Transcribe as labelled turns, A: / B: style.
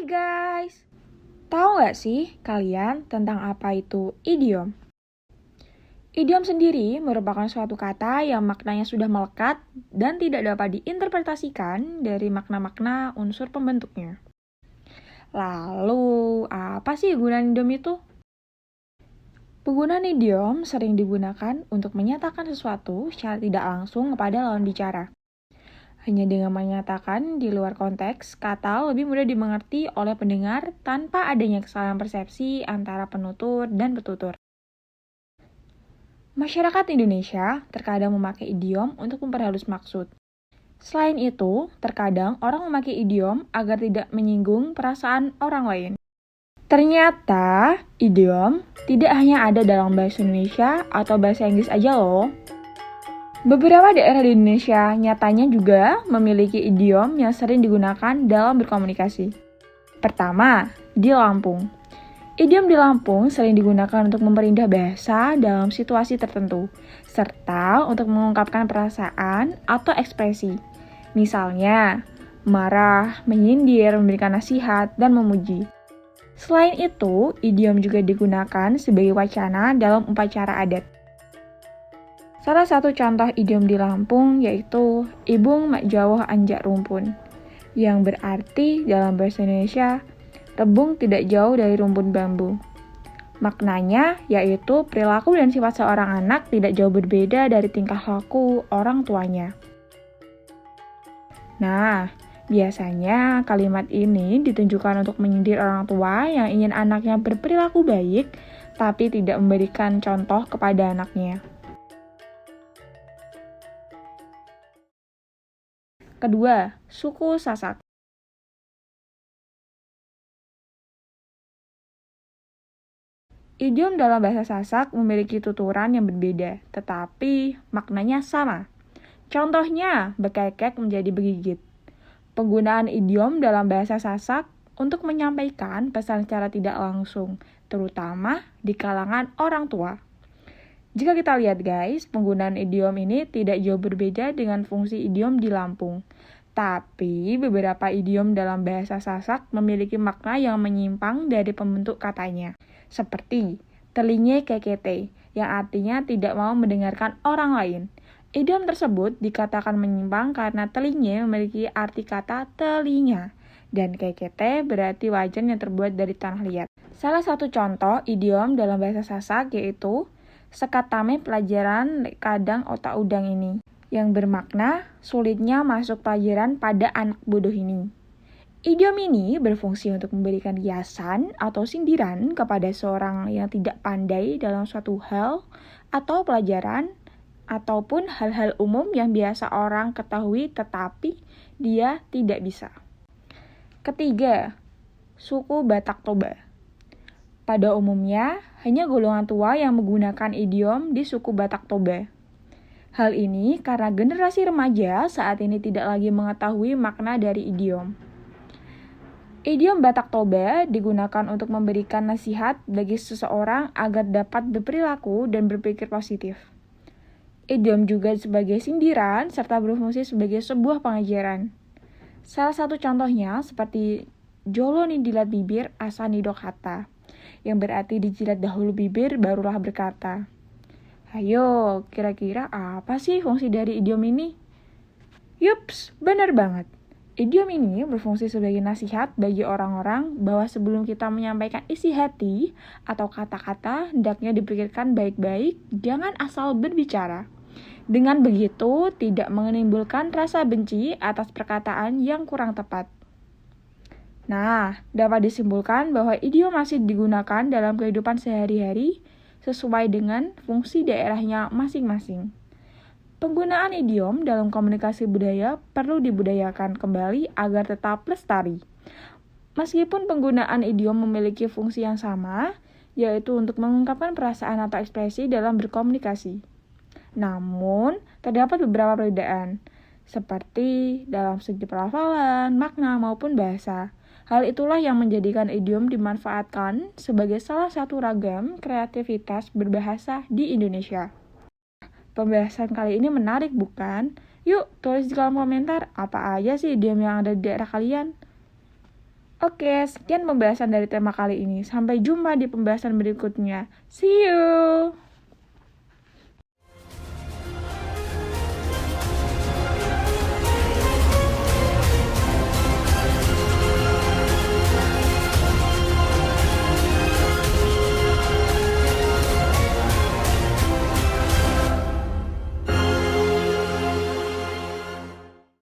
A: guys, tahu nggak sih kalian tentang apa itu idiom? Idiom sendiri merupakan suatu kata yang maknanya sudah melekat dan tidak dapat diinterpretasikan dari makna-makna unsur pembentuknya. Lalu, apa sih gunaan idiom itu? Penggunaan idiom sering digunakan untuk menyatakan sesuatu secara tidak langsung kepada lawan bicara. Hanya dengan menyatakan di luar konteks, kata lebih mudah dimengerti oleh pendengar tanpa adanya kesalahan persepsi antara penutur dan petutur. Masyarakat Indonesia terkadang memakai idiom untuk memperhalus maksud. Selain itu, terkadang orang memakai idiom agar tidak menyinggung perasaan orang lain. Ternyata, idiom tidak hanya ada dalam bahasa Indonesia atau bahasa Inggris aja loh. Beberapa daerah di Indonesia nyatanya juga memiliki idiom yang sering digunakan dalam berkomunikasi. Pertama, di Lampung. Idiom di Lampung sering digunakan untuk memperindah bahasa dalam situasi tertentu, serta untuk mengungkapkan perasaan atau ekspresi. Misalnya, marah, menyindir, memberikan nasihat, dan memuji. Selain itu, idiom juga digunakan sebagai wacana dalam upacara adat. Salah satu contoh idiom di Lampung yaitu Ibung Mak Jawah Anjak Rumpun, yang berarti dalam bahasa Indonesia, rebung tidak jauh dari rumpun bambu. Maknanya yaitu perilaku dan sifat seorang anak tidak jauh berbeda dari tingkah laku orang tuanya. Nah, biasanya kalimat ini ditunjukkan untuk menyindir orang tua yang ingin anaknya berperilaku baik, tapi tidak memberikan contoh kepada anaknya. Kedua, suku Sasak. Idiom dalam bahasa Sasak memiliki tuturan yang berbeda, tetapi maknanya sama. Contohnya, bekekek menjadi begigit. Penggunaan idiom dalam bahasa Sasak untuk menyampaikan pesan secara tidak langsung, terutama di kalangan orang tua. Jika kita lihat guys, penggunaan idiom ini tidak jauh berbeda dengan fungsi idiom di Lampung. Tapi beberapa idiom dalam bahasa Sasak memiliki makna yang menyimpang dari pembentuk katanya. Seperti telinye kekete, yang artinya tidak mau mendengarkan orang lain. Idiom tersebut dikatakan menyimpang karena telinye memiliki arti kata telinga. Dan kekete berarti wajan yang terbuat dari tanah liat. Salah satu contoh idiom dalam bahasa Sasak yaitu sekatame pelajaran kadang otak udang ini, yang bermakna sulitnya masuk pelajaran pada anak bodoh ini. Idiom ini berfungsi untuk memberikan hiasan atau sindiran kepada seorang yang tidak pandai dalam suatu hal atau pelajaran, ataupun hal-hal umum yang biasa orang ketahui tetapi dia tidak bisa. Ketiga, suku Batak Toba. Pada umumnya, hanya golongan tua yang menggunakan idiom di suku Batak Toba. Hal ini karena generasi remaja saat ini tidak lagi mengetahui makna dari idiom. Idiom Batak Toba digunakan untuk memberikan nasihat bagi seseorang agar dapat berperilaku dan berpikir positif. Idiom juga sebagai sindiran serta berfungsi sebagai sebuah pengajaran. Salah satu contohnya seperti jolo ni dilat bibir asa ni dok hata, yang berarti dijilat dahulu bibir barulah berkata. Ayo, kira-kira apa sih fungsi dari idiom ini? Yups, benar banget. Idiom ini berfungsi sebagai nasihat bagi orang-orang bahwa sebelum kita menyampaikan isi hati atau kata-kata, hendaknya dipikirkan baik-baik, jangan asal berbicara. Dengan begitu, tidak menimbulkan rasa benci atas perkataan yang kurang tepat. Nah, dapat disimpulkan bahwa idiom masih digunakan dalam kehidupan sehari-hari sesuai dengan fungsi daerahnya masing-masing. Penggunaan idiom dalam komunikasi budaya perlu dibudayakan kembali agar tetap lestari. Meskipun penggunaan idiom memiliki fungsi yang sama, yaitu untuk mengungkapkan perasaan atau ekspresi dalam berkomunikasi. Namun, terdapat beberapa perbedaan, seperti dalam segi pelafalan, makna, maupun bahasa. Hal itulah yang menjadikan idiom dimanfaatkan sebagai salah satu ragam kreativitas berbahasa di Indonesia. Pembahasan kali ini menarik bukan? Yuk, tulis di kolom komentar apa aja sih idiom yang ada di daerah kalian. Oke, sekian pembahasan dari tema kali ini. Sampai jumpa di pembahasan berikutnya. See you!